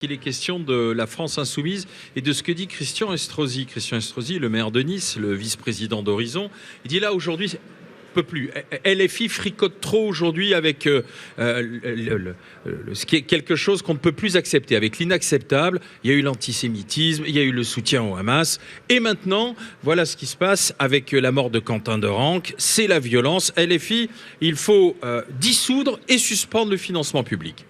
Il est question de la France insoumise et de ce que dit Christian Estrosi. Christian Estrosi, le maire de Nice, le vice-président d'Horizon, il dit là aujourd'hui, on peut plus. LFI fricote trop aujourd'hui avec ce qui est quelque chose qu'on ne peut plus accepter. Avec l'inacceptable, il y a eu l'antisémitisme, il y a eu le soutien au Hamas. Et maintenant, voilà ce qui se passe avec la mort de Quentin Derenque. C'est la violence. LFI, il faut dissoudre et suspendre le financement public.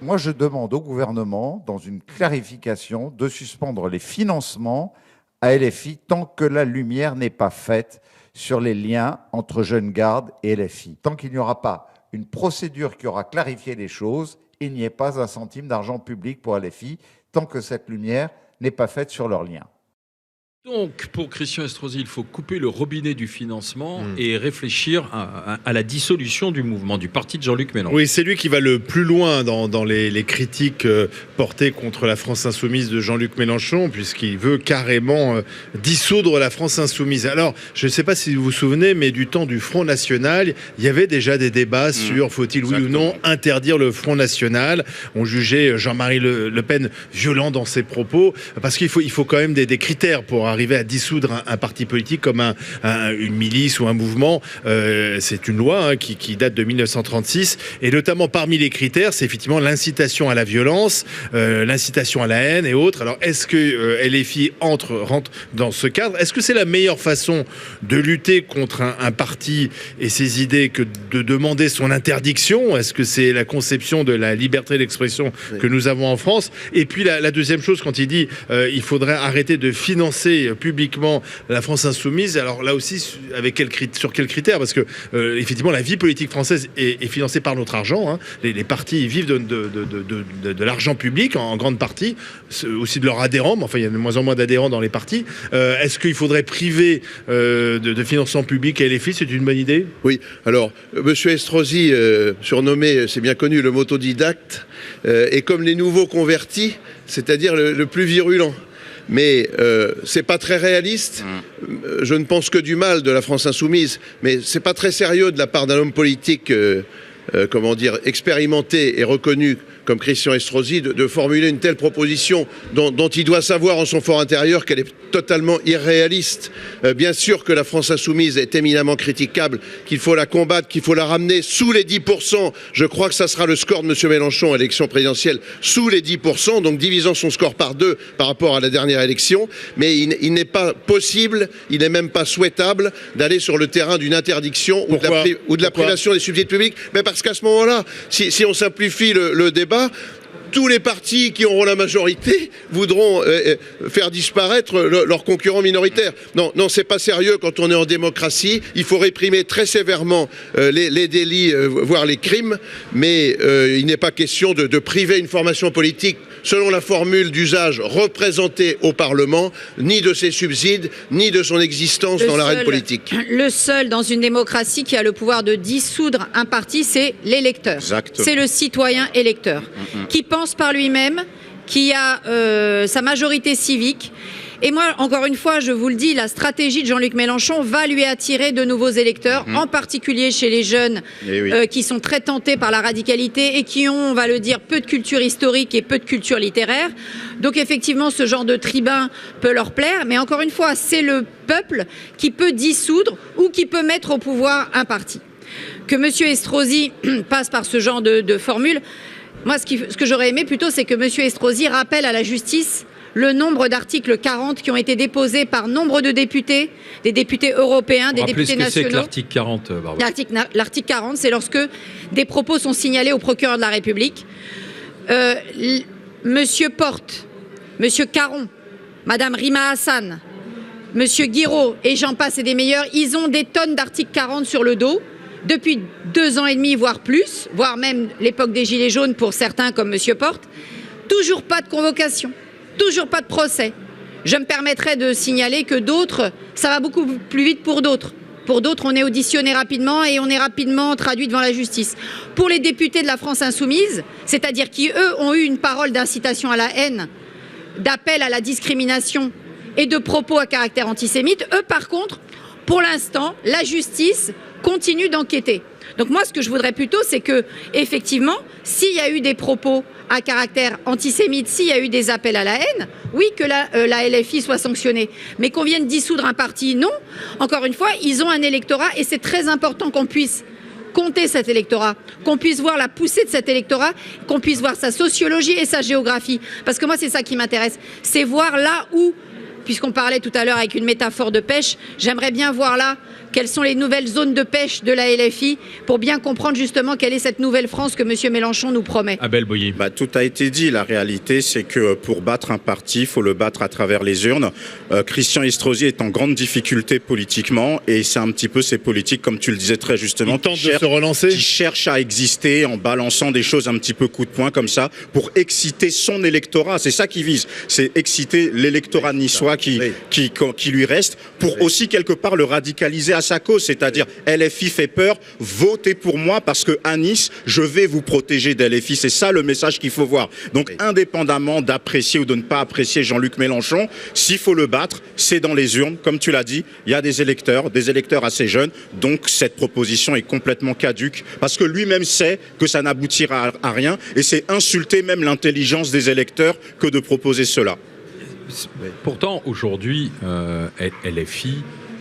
Moi, je demande au gouvernement, dans une clarification, de suspendre les financements à LFI tant que la lumière n'est pas faite sur les liens entre Jeunes Garde et LFI. Tant qu'il n'y aura pas une procédure qui aura clarifié les choses, il n'y ait pas un centime d'argent public pour LFI, tant que cette lumière n'est pas faite sur leurs liens. Donc, pour Christian Estrosi, il faut couper le robinet du financement et réfléchir à la dissolution du mouvement, du parti de Jean-Luc Mélenchon. Oui, c'est lui qui va le plus loin dans les critiques portées contre la France insoumise de Jean-Luc Mélenchon, puisqu'il veut carrément dissoudre la France insoumise. Alors, je ne sais pas si vous vous souvenez, mais du temps du Front National, il y avait déjà des débats sur faut-il oui ou non interdire le Front National. On jugeait Jean-Marie Le Pen violent dans ses propos, parce qu'il faut quand même des critères pour arriver à dissoudre un parti politique comme une milice ou un mouvement. C'est une loi qui date de 1936, et notamment parmi les critères, c'est effectivement l'incitation à la violence, l'incitation à la haine et autres. Alors, est-ce que LFI rentre dans ce cadre? Est-ce que c'est la meilleure façon de lutter contre un parti et ses idées que de demander son interdiction? Est-ce que c'est la conception de la liberté d'expression que nous avons en France? Et puis la deuxième chose, quand il dit il faudrait arrêter de financer publiquement la France insoumise, alors là aussi, sur quels critères? Parce que effectivement, la vie politique française est financée par notre argent. Les partis vivent de l'argent public en grande partie, aussi de leurs adhérents, mais enfin il y a de moins en moins d'adhérents dans les partis. Est-ce qu'il faudrait priver de financement public à LFI? C'est une bonne idée? Oui, alors monsieur Estrosi, surnommé, c'est bien connu, le motodidacte, est comme les nouveaux convertis, c'est-à-dire le plus virulent. Mais c'est pas très réaliste. Je ne pense que du mal de la France insoumise, mais c'est pas très sérieux de la part d'un homme politique, expérimenté et reconnu comme Christian Estrosi, de formuler une telle proposition dont il doit savoir en son fort intérieur qu'elle est totalement irréaliste. Bien sûr que la France insoumise est éminemment critiquable, qu'il faut la combattre, qu'il faut la ramener sous les 10%. Je crois que ça sera le score de M. Mélenchon à l'élection présidentielle, sous les 10%, donc divisant son score par 2 par rapport à la dernière élection. Mais il n'est pas possible, il n'est même pas souhaitable d'aller sur le terrain d'une interdiction ou de la privation des subsides publics. Mais parce qu'à ce moment-là, si on simplifie le débat, tous les partis qui auront la majorité voudront faire disparaître leurs concurrents minoritaires. Non, c'est pas sérieux quand on est en démocratie. Il faut réprimer très sévèrement les délits, voire les crimes, mais il n'est pas question de priver une formation politique selon la formule d'usage représentée au Parlement, ni de ses subsides, ni de son existence dans l'arène politique. Le seul dans une démocratie qui a le pouvoir de dissoudre un parti, c'est l'électeur. C'est le citoyen électeur qui pense par lui-même, qui a sa majorité civique. Et moi, encore une fois, je vous le dis, la stratégie de Jean-Luc Mélenchon va lui attirer de nouveaux électeurs, en particulier chez les jeunes qui sont très tentés par la radicalité et qui ont, on va le dire, peu de culture historique et peu de culture littéraire. Donc effectivement, ce genre de tribun peut leur plaire, mais encore une fois, c'est le peuple qui peut dissoudre ou qui peut mettre au pouvoir un parti. Que M. Estrosi passe par ce genre de formule, moi, ce que j'aurais aimé plutôt, c'est que M. Estrosi rappelle à la justice le nombre d'articles 40 qui ont été déposés par nombre de députés, des députés européens, des députés nationaux. C'est l'article 40, Barbara. L'article 40, c'est lorsque des propos sont signalés au procureur de la République. Monsieur Porte, Monsieur Caron, Madame Rima Hassan, Monsieur Guiraud, et j'en passe et des meilleurs, ils ont des tonnes d'articles 40 sur le dos depuis 2 ans et demi, voire plus, voire même l'époque des Gilets jaunes pour certains comme Monsieur Porte. Toujours pas de convocation. Toujours pas de procès. Je me permettrai de signaler que d'autres, ça va beaucoup plus vite pour d'autres. Pour d'autres, on est auditionné rapidement et on est rapidement traduit devant la justice. Pour les députés de la France insoumise, c'est-à-dire qui, eux, ont eu une parole d'incitation à la haine, d'appel à la discrimination et de propos à caractère antisémite, eux, par contre, pour l'instant, la justice continue d'enquêter. Donc moi, ce que je voudrais plutôt, c'est que, effectivement, s'il y a eu des propos à caractère antisémite, s'il y a eu des appels à la haine, oui, que la LFI soit sanctionnée. Mais qu'on vienne dissoudre un parti, non. Encore une fois, ils ont un électorat et c'est très important qu'on puisse compter cet électorat, qu'on puisse voir la poussée de cet électorat, qu'on puisse voir sa sociologie et sa géographie. Parce que moi, c'est ça qui m'intéresse. C'est voir là où, puisqu'on parlait tout à l'heure avec une métaphore de pêche, j'aimerais bien voir là quelles sont les nouvelles zones de pêche de la LFI pour bien comprendre justement quelle est cette nouvelle France que M. Mélenchon nous promet. Abel Boyer. Tout a été dit. La réalité, c'est que pour battre un parti, il faut le battre à travers les urnes. Christian Estrosi est en grande difficulté politiquement et c'est un petit peu ces politiques, comme tu le disais très justement, Il tente de se relancer. qui cherchent à exister en balançant des choses un petit peu coup de poing comme ça pour exciter son électorat. C'est ça qu'il vise. C'est exciter l'électorat niçois qui lui reste pour aussi quelque part le radicaliser à sa cause, c'est-à-dire LFI fait peur, votez pour moi parce que à Nice, je vais vous protéger d'LFI. C'est ça le message qu'il faut voir. Donc indépendamment d'apprécier ou de ne pas apprécier Jean-Luc Mélenchon, s'il faut le battre, c'est dans les urnes. Comme tu l'as dit, il y a des électeurs assez jeunes, donc cette proposition est complètement caduque parce que lui-même sait que ça n'aboutira à rien et c'est insulter même l'intelligence des électeurs que de proposer cela. Pourtant, aujourd'hui, LFI,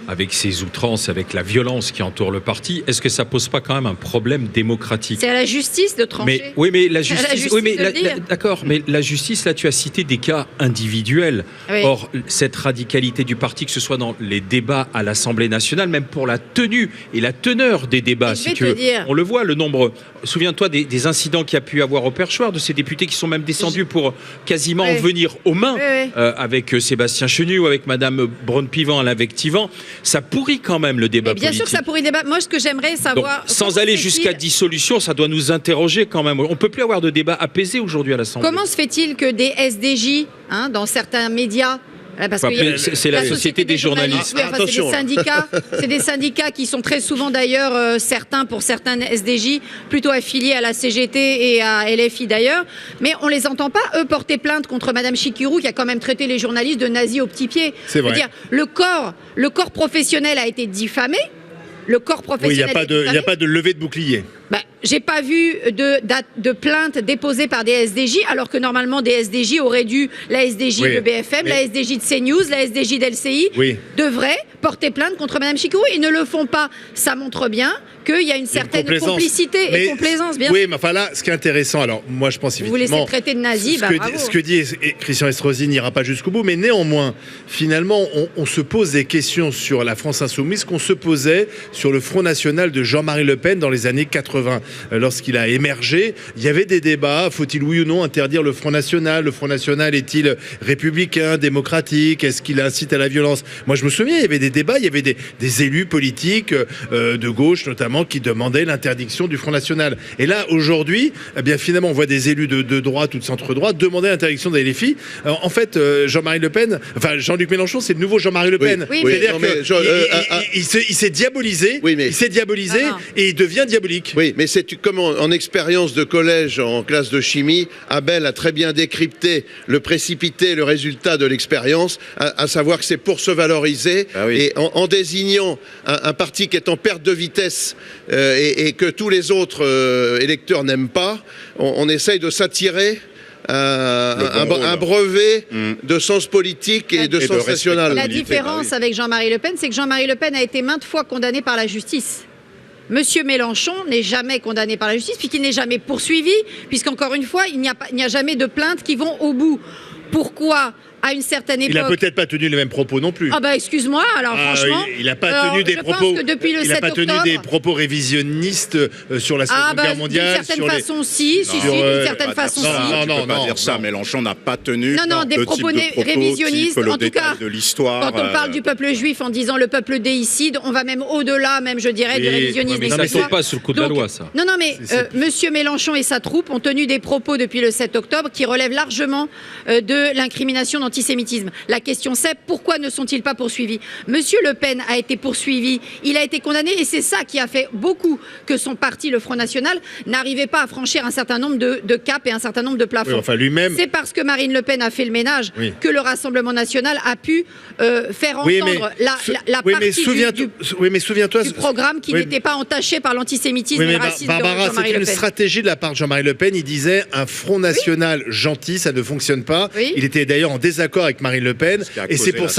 avec ses outrances, avec la violence qui entoure le parti, est-ce que ça pose pas quand même un problème démocratique ? C'est à la justice de trancher. Mais la justice, dire. d'accord, mais la justice, là, tu as cité des cas individuels. Oui. Or, cette radicalité du parti, que ce soit dans les débats à l'Assemblée nationale, même pour la tenue et la teneur des débats, si tu veux, on le voit, le nombre. Souviens-toi des incidents qu'il y a pu avoir au perchoir, de ces députés qui sont même descendus pour quasiment en venir aux mains avec Sébastien Chenu ou avec Madame Braun-Piven à l'invectivant. Ça pourrit quand même le débat politique. Bien sûr que ça pourrit le débat. Moi, ce que j'aimerais savoir... Donc, sans aller jusqu'à dissolution, ça doit nous interroger quand même. On ne peut plus avoir de débat apaisé aujourd'hui à l'Assemblée. Comment se fait-il que des SDJ, dans certains médias... Parce que c'est la Société des journalistes. C'est des syndicats qui sont très souvent d'ailleurs, pour certains SDJ, plutôt affiliés à la CGT et à LFI d'ailleurs, mais on les entend pas, eux, porter plainte contre Madame Chikirou qui a quand même traité les journalistes de nazis au petit pied. C'est vrai. Je veux dire, le corps professionnel a été diffamé. Le corps professionnel. Oui, il n'y a pas de levée de bouclier. J'ai pas vu de plainte déposée par des SDJ, alors que normalement des SDJ auraient dû, la SDJ de BFM, la SDJ de CNews, la SDJ d'LCI, devraient porter plainte contre Mme Chikirou. Ils ne le font pas. Ça montre bien qu'il y a une certaine complicité et complaisance, bien sûr. Oui, mais enfin là, ce qui est intéressant, alors moi je pense vous effectivement... Vous laissez traiter de nazi, bravo. Ce que dit Christian Estrosi n'ira pas jusqu'au bout, mais néanmoins, finalement, on se pose des questions sur la France insoumise qu'on se posait sur le Front National de Jean-Marie Le Pen dans les années 80. Lorsqu'il a émergé, il y avait des débats, faut-il oui ou non interdire le Front National ? Le Front National est-il républicain, démocratique ? Est-ce qu'il incite à la violence ? Moi je me souviens, il y avait des débats, il y avait des élus politiques de gauche notamment qui demandaient l'interdiction du Front National. Et là aujourd'hui, eh bien finalement on voit des élus de droite ou de centre-droite demander l'interdiction des LFI. En fait, Jean-Marie Le Pen, Jean-Luc Mélenchon, c'est le nouveau Jean-Marie Le Pen. C'est-à-dire qu'il s'est diabolisé, et il devient diabolique. Oui, mais c'est comme en expérience de collège en classe de chimie, Abel a très bien décrypté le précipité, le résultat de l'expérience, à savoir que c'est pour se valoriser, et en désignant un parti qui est en perte de vitesse et que tous les autres électeurs n'aiment pas, on essaye de s'attirer un brevet de sens politique et de sens national. La différence avec Jean-Marie Le Pen, c'est que Jean-Marie Le Pen a été maintes fois condamné par la justice. Monsieur Mélenchon n'est jamais condamné par la justice, puisqu'il n'est jamais poursuivi, puisqu'encore une fois, il n'y a jamais de plaintes qui vont au bout. Pourquoi ? À une certaine époque... Il n'a peut-être pas tenu les mêmes propos non plus. Excuse-moi, alors franchement... Il n'a pas tenu des propos... Depuis le 7 octobre... Il n'a pas tenu des propos révisionnistes sur la Seconde Guerre mondiale. D'une certaine façon, si. D'une certaine façon, si. Non, pas dire ça. Mélenchon n'a pas tenu des propos révisionnistes. En tout cas, de l'histoire. Quand on parle du peuple juif en disant le peuple déicide, on va même au-delà, même je dirais, du révisionnisme. Mais ça ne saute pas sous le coup de la loi, ça. Non, mais Monsieur Mélenchon et sa troupe ont tenu des propos depuis le 7 octobre qui relèvent largement de l'incrimination l'antisémitisme. La question c'est pourquoi ne sont-ils pas poursuivis? Monsieur Le Pen a été poursuivi, il a été condamné et c'est ça qui a fait beaucoup que son parti, le Front National, n'arrivait pas à franchir un certain nombre de caps et un certain nombre de plafonds. Oui, enfin, lui-même... C'est parce que Marine Le Pen a fait le ménage que le Rassemblement national a pu faire entendre la partie du programme qui n'était pas entaché par l'antisémitisme et le racisme de Jean-Marie Le Pen. C'est une stratégie de la part de Jean-Marie Le Pen. Il disait un Front National gentil, ça ne fonctionne pas. Il était d'ailleurs en désaccord avec Marine Le Pen. Et c'est pour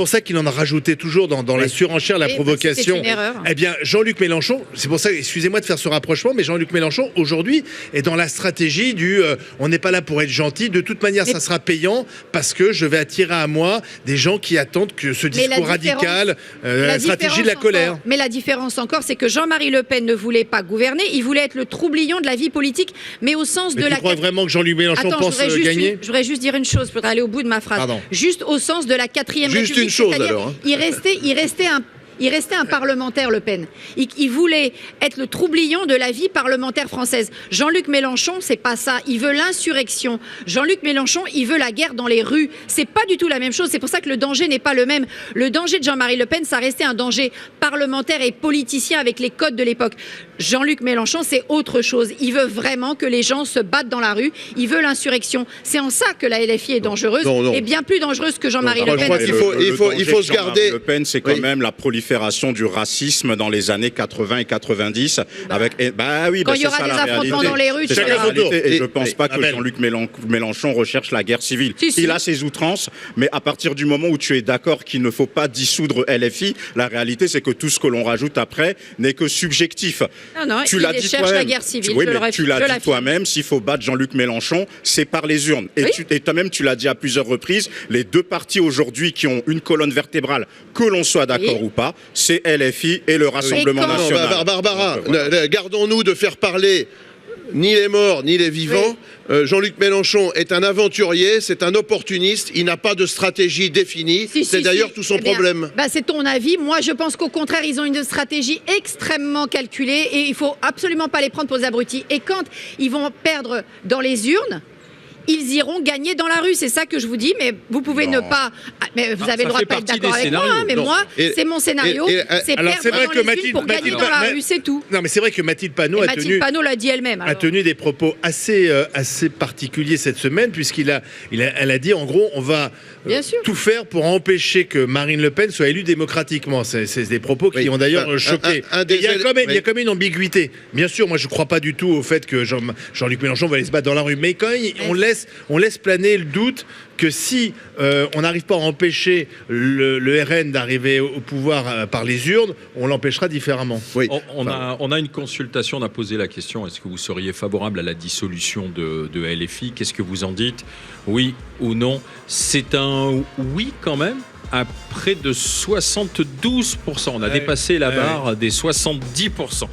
ça qu'il en a rajouté toujours dans la surenchère, la provocation. C'est une erreur. Eh bien, Jean-Luc Mélenchon, c'est pour ça, excusez-moi de faire ce rapprochement, mais Jean-Luc Mélenchon, aujourd'hui, est dans la stratégie du on n'est pas là pour être gentil, de toute manière, ça sera payant parce que je vais attirer à moi des gens qui attendent que ce discours radical, la stratégie de la colère. Mais la différence encore, c'est que Jean-Marie Le Pen ne voulait pas gouverner, il voulait être le troublion de la vie politique, mais au sens de la... Tu crois vraiment que Jean-Luc Mélenchon pense gagner? Je voudrais juste dire une chose pour aller au bout de ma phrase. Pardon. Juste au sens de la 4e République. Juste une chose alors. Hein. Il restait un parlementaire, Le Pen. Il voulait être le troublion de la vie parlementaire française. Jean-Luc Mélenchon, c'est pas ça. Il veut l'insurrection. Jean-Luc Mélenchon, il veut la guerre dans les rues. C'est pas du tout la même chose. C'est pour ça que le danger n'est pas le même. Le danger de Jean-Marie Le Pen, ça restait un danger parlementaire et politicien avec les codes de l'époque. Jean-Luc Mélenchon, c'est autre chose. Il veut vraiment que les gens se battent dans la rue. Il veut l'insurrection. C'est en ça que la LFI est dangereuse et bien plus dangereuse que Jean-Marie Le Pen. Je crois qu'il faut se garder. Le Pen, c'est quand même la prolifération du racisme dans les années 80 et 90. Quand il y aura des affrontements dans les rues, c'est la réalité. Et je ne pense pas que Jean-Luc Mélenchon recherche la guerre civile. Il a ses outrances, mais à partir du moment où tu es d'accord qu'il ne faut pas dissoudre LFI, la réalité, c'est que tout ce que l'on rajoute après n'est que subjectif. Non, tu l'as dit toi-même. La guerre civile. Oui, mais tu l'as dit toi-même. S'il faut battre Jean-Luc Mélenchon, c'est par les urnes. Et toi-même, tu l'as dit à plusieurs reprises. Les deux partis aujourd'hui qui ont une colonne vertébrale, que l'on soit d'accord ou pas, c'est LFI et le Rassemblement national. Barbara, gardons-nous de faire parler ni les morts ni les vivants. Jean-Luc Mélenchon est un aventurier, c'est un opportuniste, il n'a pas de stratégie définie, c'est d'ailleurs tout son problème. C'est ton avis, moi je pense qu'au contraire ils ont une stratégie extrêmement calculée et il faut absolument pas les prendre pour des abrutis. Et quand ils vont perdre dans les urnes, ils iront gagner dans la rue, c'est ça que je vous dis, mais vous pouvez ne pas... Mais vous avez le droit de pas être d'accord avec moi, mais moi, c'est mon scénario, c'est perdre dans les urnes pour gagner dans la rue, c'est tout. Non, mais c'est vrai que Mathilde Panot l'a dit elle-même. A tenu des propos assez particuliers cette semaine, puisqu'elle a dit, en gros, on va tout faire pour empêcher que Marine Le Pen soit élue démocratiquement. C'est des propos qui ont d'ailleurs choqué. Il y a quand même une ambiguïté. Bien sûr, moi, je ne crois pas du tout au fait que Jean-Luc Mélenchon va aller se battre dans la rue, mais quand même, on laisse planer le doute que si on n'arrive pas à empêcher le RN d'arriver au pouvoir par les urnes, on l'empêchera différemment. Oui. On a une consultation, on a posé la question, est-ce que vous seriez favorable à la dissolution de LFI? Qu'est-ce que vous en dites? Oui ou non? C'est un oui quand même, à près de 72%. On a dépassé la barre des 70%.